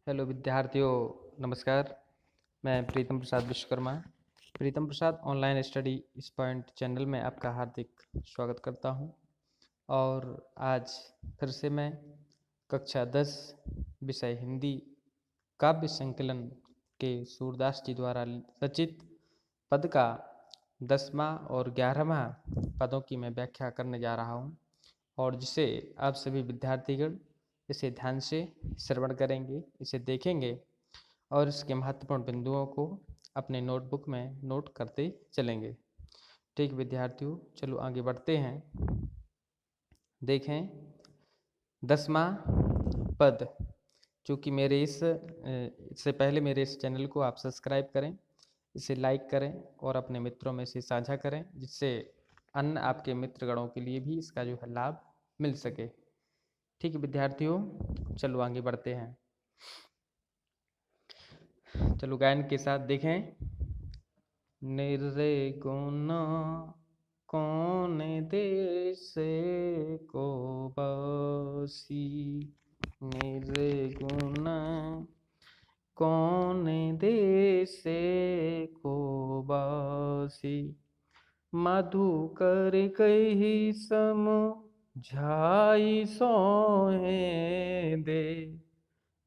Hello विद्यार्थियों, नमस्कार। मैं प्रीतम प्रसाद विश्वकर्मा। प्रीतम प्रसाद ऑनलाइन स्टडी इस पॉइंट चैनल में आपका हार्दिक स्वागत करता हूं। और आज फिर से मैं कक्षा 10 विषय हिंदी काव्य संकलन के सूरदास जी द्वारा रचित पद का 10वां और 11वां पदों की मैं व्याख्या करने जा रहा हूं, और जिसे आप सभी विद्यार्थीगण इसे ध्यान से श्रवण करेंगे, इसे देखेंगे और इसके महत्वपूर्ण बिंदुओं को अपने नोटबुक में नोट करते चलेंगे। ठीक विद्यार्थियों, चलो आगे बढ़ते हैं। देखें 10वां पद। चूँकि मेरे इससे पहले मेरे इस चैनल को आप सब्सक्राइब करें, इसे लाइक करें और अपने मित्रों में से साझा करें, जिससे अन्य आपके मित्रगणों के लिए भी इसका जो है लाभ मिल सके। ठीक है विद्यार्थियों, चलो आगे बढ़ते हैं। चलो गायन के साथ देखें। निर्गुण कौन देश को बसी, निर्गुण कौन देश को बसी, मधुकर कही समझाई सोहे दे,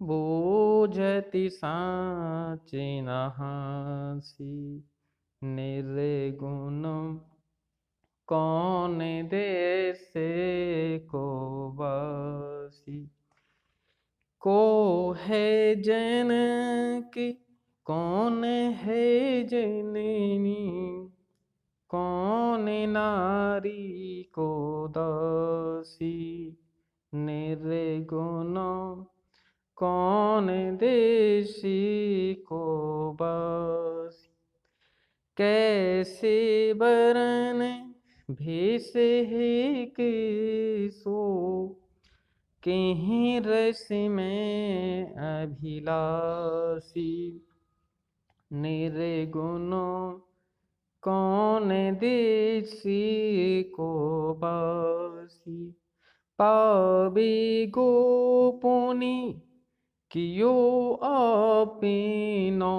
बूझति साँचि नहासी, निर्गुण कौन देश को बसी, को है जन की कौन है जननी, कौन नारी को दासी, निर्गुण कौन देशी को बसी, कैसे बरन भेष है किसो, कहीं रस में अभिलाषी, निर्गुण कौन देशी को बसी, पावे गोपुनी कियो आपीनो,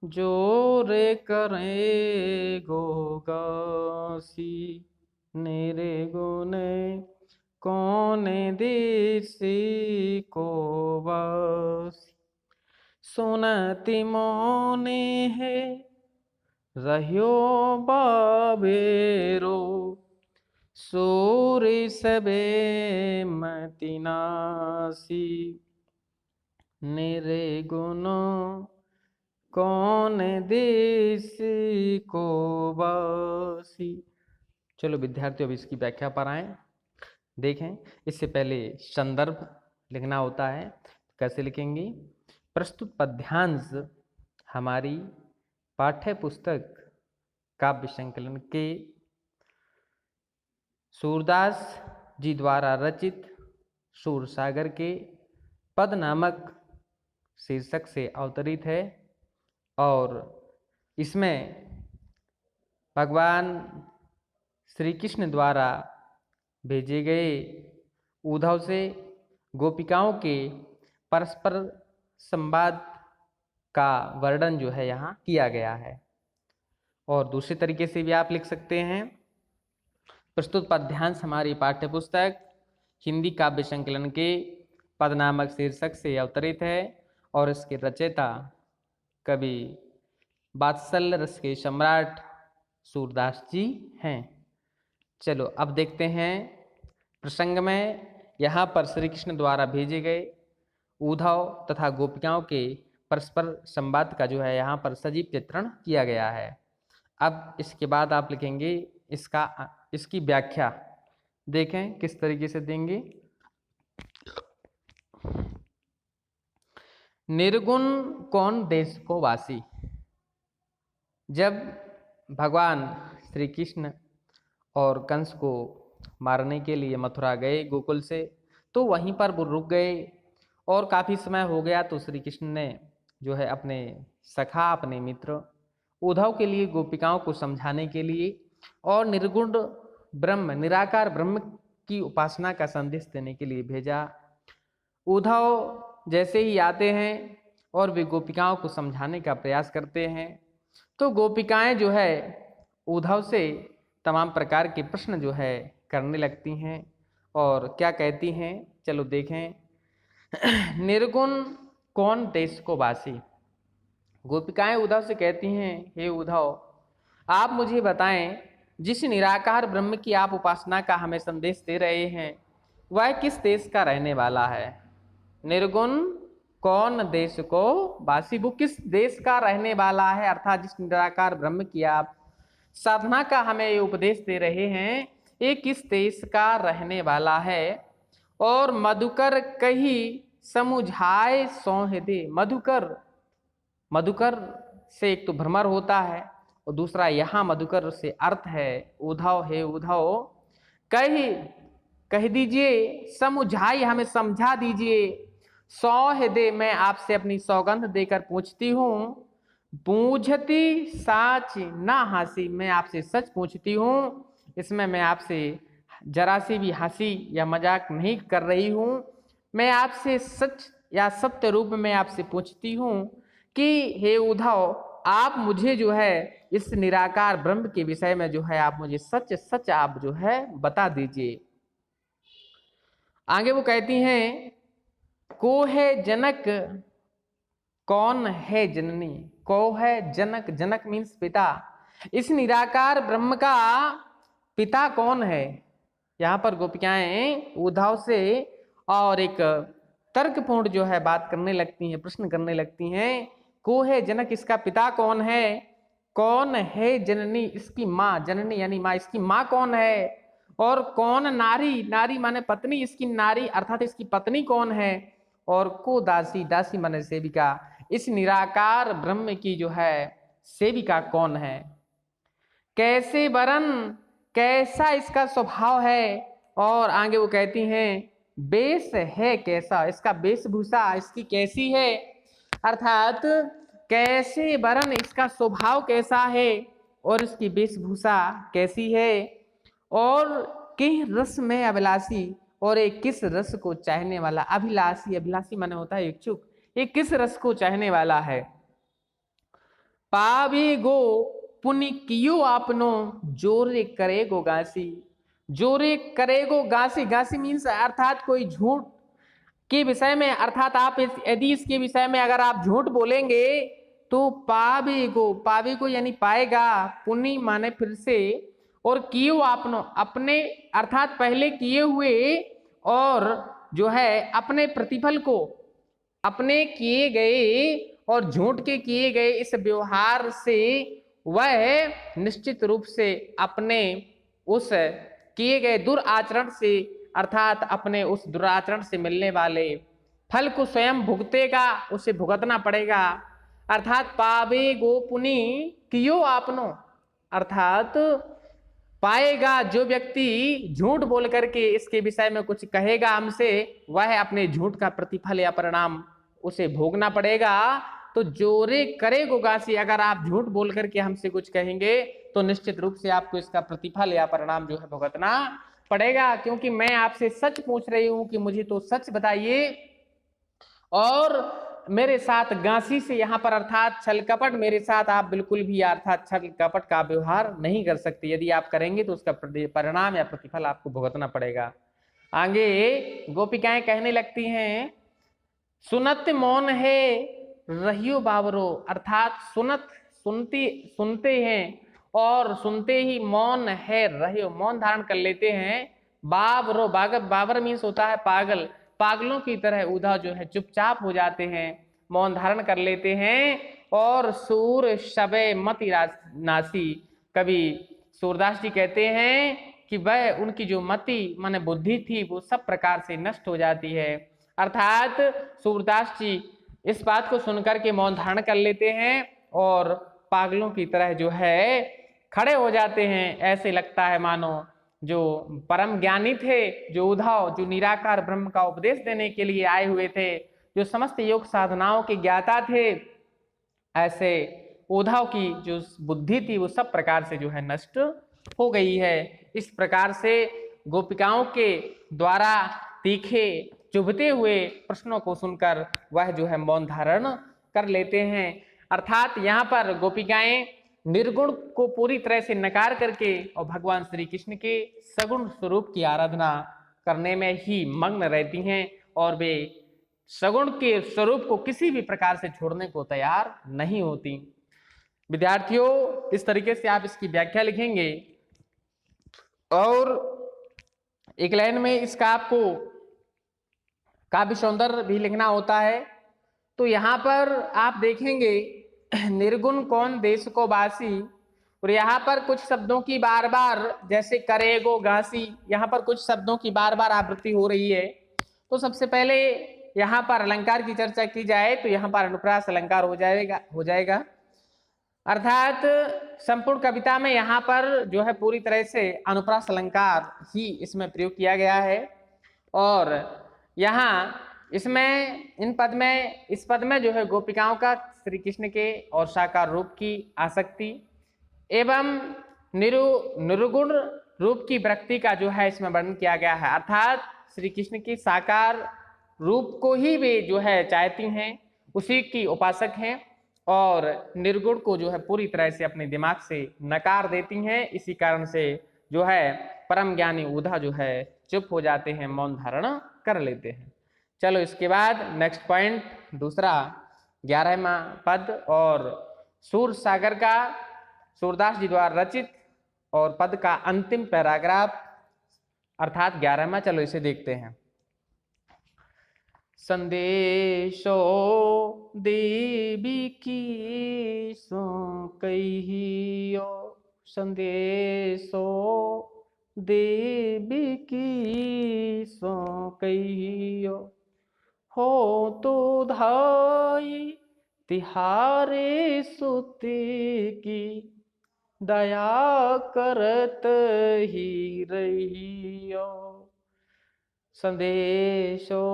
जोर करे गोगासी, निर्गुण कौन देशी को बसी, सुनति मोने है रह्यो बाबेरो, सूर सबे मति नासी, निर्गुण कौन देश को बसी। चलो विद्यार्थियों, अब इसकी व्याख्या पर आए। देखें, इससे पहले संदर्भ लिखना होता है। कैसे लिखेंगे? प्रस्तुत पद्यांश हमारी पाठ्य पुस्तक काव्य संकलन के सूरदास जी द्वारा रचित सूरसागर के पद नामक शीर्षक से अवतरित है, और इसमें भगवान श्री कृष्ण द्वारा भेजे गए उद्धव से गोपिकाओं के परस्पर संवाद का वर्णन जो है यहाँ किया गया है। और दूसरे तरीके से भी आप लिख सकते हैं, प्रस्तुत पद्यांश हमारी पाठ्यपुस्तक हिंदी काव्य संकलन के पद नामक शीर्षक से अवतरित है, और इसके रचयिता कवि वात्सल्य रस के सम्राट सूरदास जी हैं। चलो अब देखते हैं प्रसंग में। यहाँ पर श्री कृष्ण द्वारा भेजे गए उद्धव तथा गोपिकाओं के परस्पर संवाद का जो है यहाँ पर सजीव चित्रण किया गया है। अब इसके बाद आप लिखेंगे इसकी व्याख्या। देखें किस तरीके से देंगे। निर्गुण कौन देश को वासी। जब भगवान श्री कृष्ण और कंस को मारने के लिए मथुरा गए गोकुल से, तो वहीं पर वो रुक गए, और काफ़ी समय हो गया तो श्री कृष्ण ने जो है अपने सखा, अपने मित्र उद्धव के लिए गोपिकाओं को समझाने के लिए और निर्गुण ब्रह्म, निराकार ब्रह्म की उपासना का संदेश देने के लिए भेजा। उद्धव जैसे ही आते हैं और वे गोपिकाओं को समझाने का प्रयास करते हैं, तो गोपिकाएं जो है उद्धव से तमाम प्रकार के प्रश्न जो है करने लगती हैं और क्या कहती हैं, चलो देखें। निर्गुण कौन देश को वासी। गोपिकाएं उद्धव से कहती हैं, हे उद्धव, आप मुझे बताएं, जिस निराकार ब्रह्म की आप उपासना का हमें संदेश दे रहे हैं, वह किस देश का रहने वाला है। निर्गुण कौन देश को वासी, वो किस देश का रहने वाला है, अर्थात जिस निराकार ब्रह्म की आप साधना का हमें ये उपदेश दे रहे हैं, ये किस देश का रहने वाला है। और मधुकर कही समुझाए सौह दे। मधुकर, मधुकर से एक तो भ्रमर होता है और दूसरा यहाँ मधुकर से अर्थ है उद्धव, हे उद्धव, कह दीजिए, समझाई, हमें समझा दीजिए, सौह दे, मैं आपसे अपनी सौगंध देकर पूछती हूँ, पूछती साच ना हंसी, मैं आपसे सच पूछती हूँ, इसमें मैं आपसे जरा सी भी हंसी या मजाक नहीं कर रही हूँ। मैं आपसे सच या सत्य रूप में आपसे पूछती हूँ कि हे उद्धव, आप मुझे जो है इस निराकार ब्रह्म के विषय में जो है आप मुझे सच सच आप जो है बता दीजिए। आगे वो कहती हैं, को है जनक कौन है जननी। को है जनक, जनक मीन्स पिता। इस निराकार ब्रह्म का पिता कौन है। यहाँ पर गोपिकाएं उद्धव से और एक तर्कपूर्ण जो है बात करने लगती हैं, प्रश्न करने लगती हैं। को है जनक, इसका पिता कौन है। कौन है जननी, इसकी माँ, जननी यानी माँ, इसकी माँ कौन है। और कौन नारी, नारी माने पत्नी, इसकी नारी अर्थात इसकी पत्नी कौन है। और को दासी, दासी माने सेविका, इस निराकार ब्रह्म की जो है सेविका कौन है। कैसे वरन, कैसा इसका स्वभाव है। और आगे वो कहती हैं, वेश है कैसा, इसका वेशभूषा इसकी कैसी है, अर्थात कैसे वरन इसका स्वभाव कैसा है और इसकी वेशभूषा कैसी है। और किस रस में अभिलाषी, और एक किस रस को चाहने वाला। अभिलाषी, अभिलाषी माने होता है इच्छुक, ये किस रस को चाहने वाला है। पावे गो पुण्य कियो आपनो, जोरे करेगो गासी। जोरे करेगो गासी, गासी मीन्स अर्थात कोई झूठ के विषय में, अर्थात आप यदि इसके विषय में अगर आप झूठ बोलेंगे तो पावेगो, पावेगो यानी पाएगा, पुण्य माने फिर से, और कियो आपनो, अपने अर्थात पहले किए हुए और जो है अपने प्रतिफल को, अपने किए गए और झूठ के किए गए इस व्यवहार से वह निश्चित रूप से अपने उस किए गए दुराचरण से, अर्थात अपने उस दुराचरण से मिलने वाले फल को स्वयं भुगतेगा, उसे भुगतना पड़ेगा। अर्थात पावे गो पुनि कियो आपनो, अर्थात पाएगा जो व्यक्ति झूठ बोल करके इसके विषय में कुछ कहेगा हमसे, वह अपने झूठ का प्रतिफल या परिणाम उसे भोगना पड़ेगा। तो जोरे करेगो गासी, अगर आप झूठ बोल करके हमसे कुछ कहेंगे तो निश्चित रूप से आपको इसका प्रतिफल या परिणाम जो है भुगतना पड़ेगा, क्योंकि मैं आपसे सच पूछ रही हूं कि मुझे तो सच बताइए। और मेरे साथ गांसी से यहाँ पर अर्थात छल कपट, मेरे साथ आप बिल्कुल भी अर्थात छल कपट का व्यवहार नहीं कर सकते, यदि आप करेंगे तो उसका परिणाम या प्रतिफल आपको भुगतना पड़ेगा। आगे गोपिकाएं कहने लगती हैं, सुनत मौन है रहियो बावरो, अर्थात सुनते हैं और सुनते ही मौन है रहियो, मौन धारण कर लेते हैं। बावरो, बाबर मीन्स होता है पागल, पागलों की तरह उद्धव जो है चुपचाप हो जाते हैं, मौन धारण कर लेते हैं। और सूर शबे मति नासी, कवि सूरदास जी कहते हैं कि वह उनकी जो मति माने बुद्धि थी वो सब प्रकार से नष्ट हो जाती है। अर्थात सूरदास जी इस बात को सुनकर के मौन धारण कर लेते हैं और पागलों की तरह जो है खड़े हो जाते हैं। ऐसे लगता है मानो जो परम ज्ञानी थे, जो उद्धव, जो निराकार ब्रह्म का उपदेश देने के लिए आए हुए थे, जो समस्त योग साधनाओं के ज्ञाता थे, ऐसे उद्धव की जो बुद्धि थी वो सब प्रकार से जो है नष्ट हो गई है। इस प्रकार से गोपिकाओं के द्वारा तीखे चुभते हुए प्रश्नों को सुनकर वह जो है मौन धारण कर लेते हैं। अर्थात यहाँ पर गोपिकाएं निर्गुण को पूरी तरह से नकार करके और भगवान श्री कृष्ण के सगुण स्वरूप की आराधना करने में ही मग्न रहती हैं और वे सगुण के स्वरूप को किसी भी प्रकार से छोड़ने को तैयार नहीं होती। विद्यार्थियों, इस तरीके से आप इसकी व्याख्या लिखेंगे और एक लाइन में इसका आपको काव्य सौंदर्य भी लिखना होता है। तो यहाँ पर आप देखेंगे निर्गुण कौन देश को बासी, और यहाँ पर कुछ शब्दों की बार बार, जैसे करेगो घासी, यहाँ पर कुछ शब्दों की बार बार आवृत्ति हो रही है। तो सबसे पहले यहाँ पर अलंकार की चर्चा की जाए तो यहाँ पर अनुप्रास अलंकार हो जाएगा। अर्थात संपूर्ण कविता में यहाँ पर जो है पूरी तरह से अनुप्रास अलंकार ही इसमें प्रयोग किया गया है। और यहाँ इसमें इस पद में जो है गोपिकाओं का श्री कृष्ण के और साकार रूप की आसक्ति एवं निर्गुण रूप की वृत्ति का जो है इसमें वर्णन किया गया है। अर्थात श्री कृष्ण की साकार रूप को ही वे जो है चाहती हैं, उसी की उपासक हैं और निर्गुण को जो है पूरी तरह से अपने दिमाग से नकार देती हैं। इसी कारण से जो है परम ज्ञानी उधा जो है चुप हो जाते हैं, मौन धारण कर लेते हैं। चलो इसके बाद नेक्स्ट पॉइंट, दूसरा 11वां पद और सूर सागर का सूरदास जी द्वारा रचित और पद का अंतिम पैराग्राफ अर्थात 11वां। चलो इसे देखते हैं। संदेशो देवी की सो कहियो, संदेशो देवी की सो कहियो, हो तो धाई तिहारे सुते की, दया करत ही रहियो। संदेशो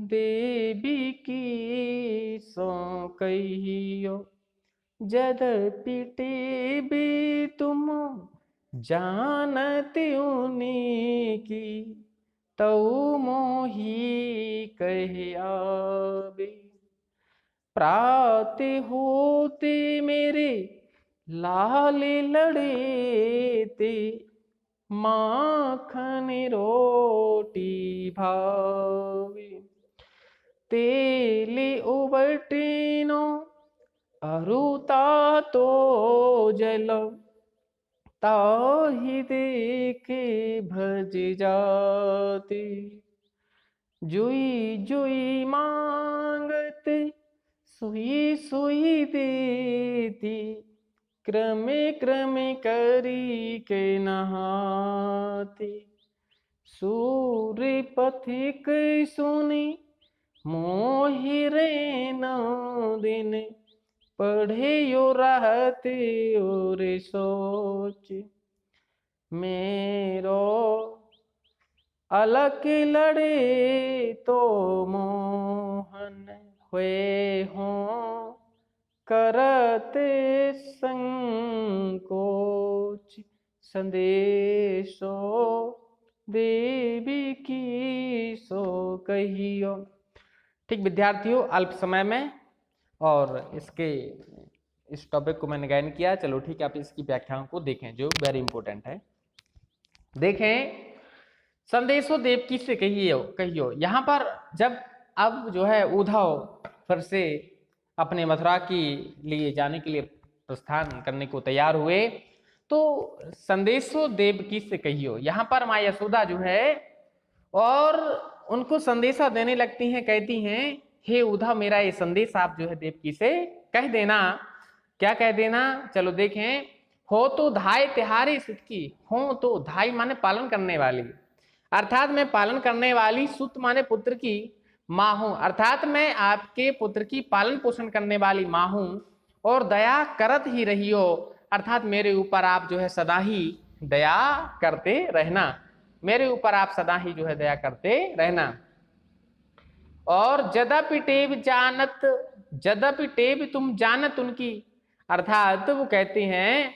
देवी की सो कहियो, यद्यपि भी तुम जानत उन्हीं की, तऊ मोही कह आवे। प्राते होते मेरे लाल लड़े ते, माखन रोटी भावे। तेले उबटेनो अरुता तो जल, ताहि देखे भज जाते। जुई जुई मांगत सुई सुई देती, क्रमे क्रमे करी के नहाती। सूर्य पथिक सुनी मोहि रेनो दिन, पढ़े यो रहते और सोच। मेरो अलग लड़े तो मोहन हुए हों, करते संकोच। संदेशो देवी की सो कहियो। ठीक विद्यार्थियों, अल्प समय में और इस टॉपिक को मैंने गायन किया। चलो ठीक है, आप इसकी व्याख्याओं को देखें जो वेरी इंपॉर्टेंट है। देखें, संदेशो देवकी से कहियो। यहाँ पर जब अब जो है उद्धव फिर से अपने मथुरा की लिए जाने के लिए प्रस्थान करने को तैयार हुए, तो संदेशो देवकी से कहियो, यहाँ पर माँ यशोदा जो है और उनको संदेशा देने लगती हैं, कहती हैं हे उद्धव, मेरा ये संदेश आप जो है देवकी से कह देना। क्या कह देना? चलो देखें। हो तो धाय तिहारी सुत की, हो तो धाई माने पालन करने वाली, अर्थात मैं पालन करने वाली, सुत माने पुत्र की माँ हूं, अर्थात मैं आपके पुत्र की पालन पोषण करने वाली माँ हूं। और दया करत ही रहियो, अर्थात मेरे ऊपर आप जो है सदा ही दया करते रहना, मेरे ऊपर आप सदा ही जो है दया करते रहना। और जदपि टेब तुम जानत उनकी, अर्थात वो कहते हैं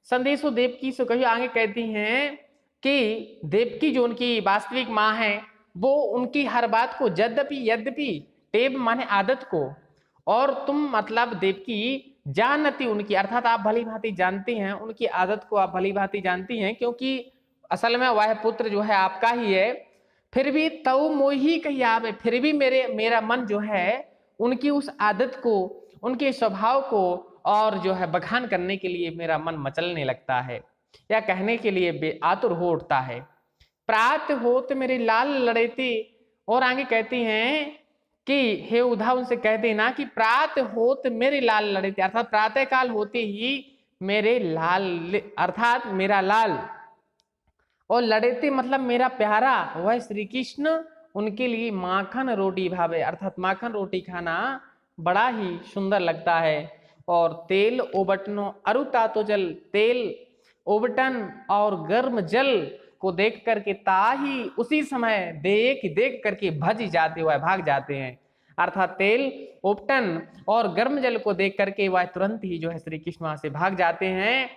संदेशो देवकी से कहियो, आगे कहती हैं कि देवकी जो उनकी वास्तविक माँ है वो उनकी हर बात को यद्यपि यद्यपि टेब माने आदत को, और तुम मतलब देवकी जानती उनकी, अर्थात आप भली भांति जानती हैं उनकी आदत को, आप भली भांति जानती हैं, क्योंकि असल में वह पुत्र जो है आपका ही है। फिर भी तऊ मोही कही आवे, फिर भी मेरा मन जो है उनकी उस आदत को, उनके स्वभाव को और जो है बखान करने के लिए मेरा मन मचलने लगता है, या कहने के लिए बेआतुर हो उठता है। प्रात होत मेरे लाल लड़ेती, और आगे कहती हैं कि हे उद्धव उनसे कहते ना कि प्रात होत मेरे लाल लड़ेती, अर्थात प्रातः काल होते ही मेरे लाल, अर्थात मेरा लाल, और लड़ेते मतलब मेरा प्यारा वह श्री कृष्ण उनके लिए माखन रोटी भावे, अर्थात माखन रोटी खाना बड़ा ही सुंदर लगता है। और तेल ओबटनो अरुता तो जल, तेल ओबटन और गर्म जल को देख करके ताही उसी समय देख करके भज जाते हुए भाग जाते हैं, अर्थात तेल ओबटन और गर्म जल को देख करके वह तुरंत ही जो है श्री कृष्ण वहां से भाग जाते हैं।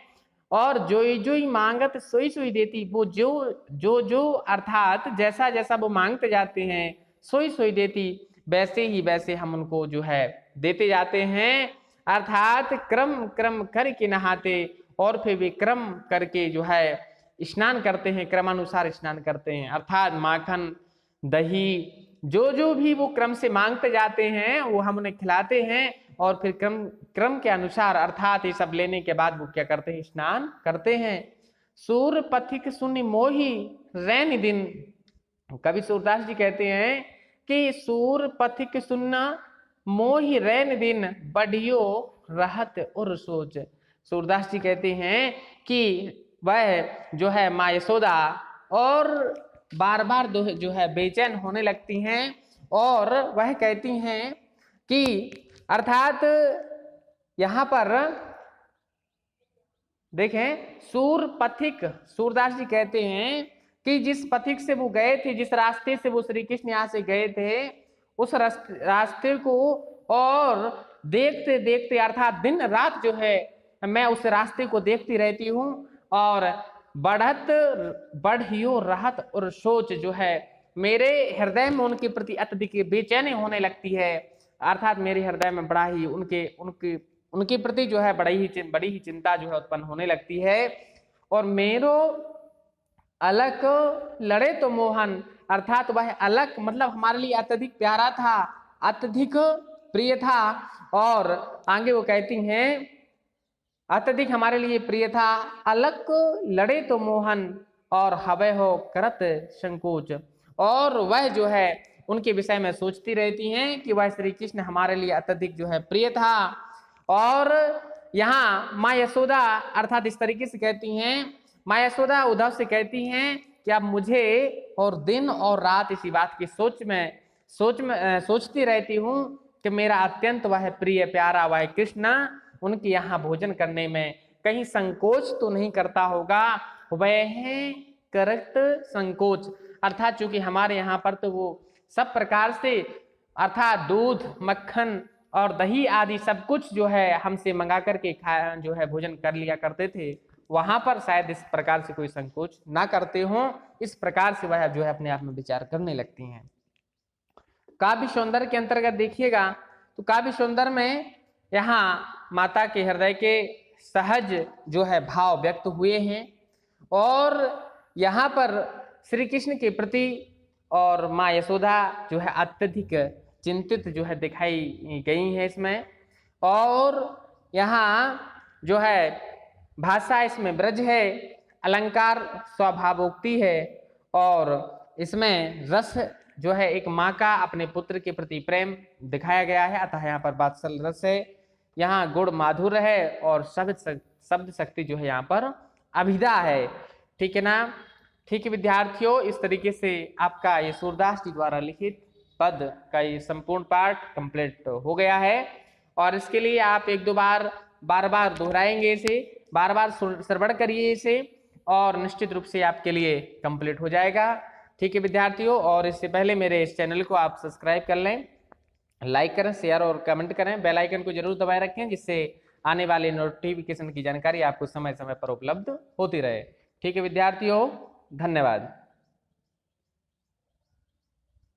और जो ही मांगत सोई सोई देती, वो जो अर्थात जैसा जैसा वो मांगते जाते हैं सोई सोई देती, वैसे ही वैसे हम उनको जो है देते जाते हैं, अर्थात क्रम क्रम करके नहाते, और फिर भी क्रम करके जो है स्नान करते हैं, क्रमानुसार स्नान करते हैं, अर्थात माखन दही जो भी वो क्रम से मांगते जाते हैं वो हम उन्हें खिलाते हैं, और फिर क्रम के अनुसार अर्थात ये सब लेने के बाद वो क्या करते हैं, स्नान करते हैं। सूर पथिक सुनि मोही रैन दिन, कवि सूरदास जी कहते हैं कि सूर पथिक सुनना मोही रैन दिन बढ़ियो रहत और सोच। सूरदास जी कहते हैं कि वह जो है माँ यशोदा और बार बार जो है बेचैन होने लगती हैं, और वह कहती हैं कि अर्थात यहां पर देखें सूर पथिक, सूरदास जी कहते हैं कि जिस पथिक से वो गए थे, जिस रास्ते से वो श्री कृष्ण यहाँ से गए थे, उस रास्ते को और देखते देखते अर्थात दिन रात जो है मैं उस रास्ते को देखती रहती हूँ, और बढ़ियो राहत और सोच जो है मेरे हृदय में उनके प्रति अत्यधिक बेचैनी होने लगती है, अर्थात मेरे हृदय में बड़ा ही उनके प्रति जो है बड़ी ही चिंता जो है उत्पन्न होने लगती है। और मेरो अलक लड़े तो मोहन, अर्थात वह अलक मतलब हमारे लिए अत्यधिक प्यारा था, अत्यधिक प्रिय था, और आगे वो कहती हैं अत्यधिक हमारे लिए प्रिय था, अलक लड़े तो मोहन और हवे हो करत संकोच, और वह जो है उनके विषय में सोचती रहती हैं कि वह श्री कृष्ण हमारे लिए अत्यधिक जो है प्रिय था। और यहाँ माँ यशोदा अर्थात इस तरीके से कहती हैं, माँ यशोदा उद्धव से कहती हैं कि अब मुझे और दिन और रात इसी बात की सोचती रहती हूँ कि मेरा अत्यंत वह प्रिय प्यारा वह कृष्ण उनके यहाँ भोजन करने में कहीं संकोच तो नहीं करता होगा, वह करत संकोच, अर्थात चूंकि हमारे यहाँ पर तो वो सब प्रकार से अर्थात दूध मक्खन और दही आदि सब कुछ जो है हमसे मंगा करके खाया जो है भोजन कर लिया करते थे, वहां पर शायद इस प्रकार से कोई संकोच ना करते हो, इस प्रकार से वह जो है अपने आप में विचार करने लगती हैं। काव्य सौंदर्य के अंतर्गत देखिएगा तो काव्य सौंदर्य में यहाँ माता के हृदय के सहज जो है भाव व्यक्त हुए हैं, और यहाँ पर श्री कृष्ण के प्रति और माँ यशोदा जो है अत्यधिक चिंतित जो है दिखाई गई है इसमें। और यहाँ जो है भाषा इसमें ब्रज है, अलंकार स्वभावोक्ति है, और इसमें रस जो है एक माँ का अपने पुत्र के प्रति प्रेम दिखाया गया है, अतः यहाँ पर वात्सल रस है, यहाँ गुण माधुर्य है, और शब्द शक्ति जो है यहाँ पर अभिधा है। ठीक है ना। ठीक है विद्यार्थियों, इस तरीके से आपका ये सूरदास जी द्वारा लिखित पद का ये संपूर्ण पाठ कंप्लीट हो गया है, और इसके लिए आप एक दो बार बार दोहराएंगे इसे, बार बार श्रवण करिए इसे, और निश्चित रूप से आपके लिए कंप्लीट हो जाएगा। ठीक है विद्यार्थियों, और इससे पहले मेरे इस चैनल को आप सब्सक्राइब कर लें, लाइक करें, शेयर और कमेंट करें, बेल आइकन को जरूर दबाए रखें, जिससे आने वाले नोटिफिकेशन की जानकारी आपको समय समय पर उपलब्ध होती रहे। ठीक है विद्यार्थियों, धन्यवाद।